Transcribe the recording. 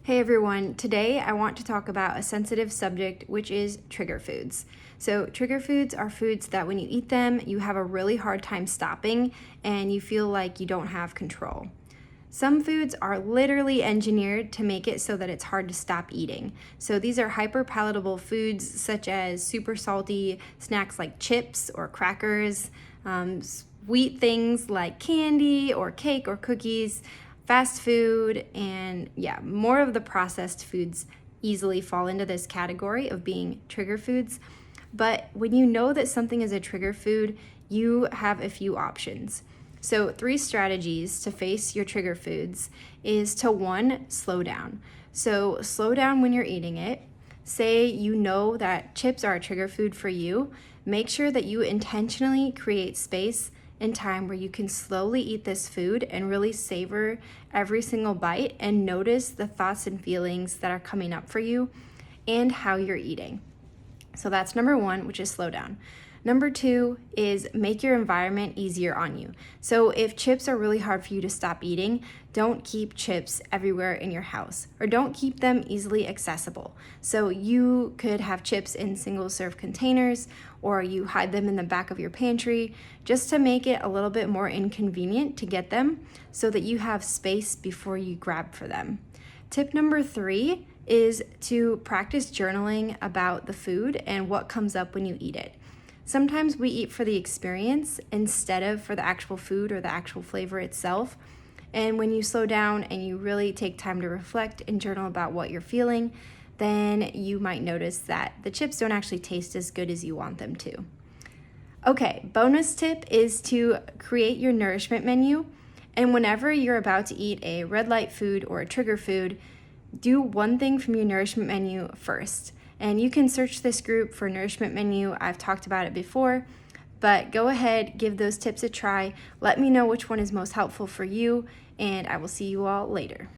Hey everyone, today I want to talk about a sensitive subject, which is trigger foods. So, trigger foods are foods that when you eat them, you have a really hard time stopping and you feel like you don't have control. Some foods are literally engineered to make it so that it's hard to stop eating. So, these are hyper palatable foods such as super salty snacks like chips or crackers, sweet things like candy or cake or cookies, fast food, and more of the processed foods easily fall into this category of being trigger foods. But when you know that something is a trigger food, you have a few options. So, 3 strategies to face your trigger foods is to 1, slow down. So, slow down when you're eating it. Say you know that chips are a trigger food for you, make sure that you intentionally create space and time where you can slowly eat this food and really savor every single bite and notice the thoughts and feelings that are coming up for you and how you're eating. So that's number 1, which is slow down. Number 2 is make your environment easier on you. So if chips are really hard for you to stop eating, don't keep chips everywhere in your house or don't keep them easily accessible. So you could have chips in single serve containers or you hide them in the back of your pantry just to make it a little bit more inconvenient to get them so that you have space before you grab for them. Tip number 3 is to practice journaling about the food and what comes up when you eat it. Sometimes we eat for the experience instead of for the actual food or the actual flavor itself. And when you slow down and you really take time to reflect and journal about what you're feeling, then you might notice that the chips don't actually taste as good as you want them to. Okay, bonus tip is to create your nourishment menu. And whenever you're about to eat a red light food or a trigger food, do one thing from your nourishment menu first. And you can search this group for nourishment menu. I've talked about it before, but go ahead, give those tips a try. Let me know which one is most helpful for you, and I will see you all later.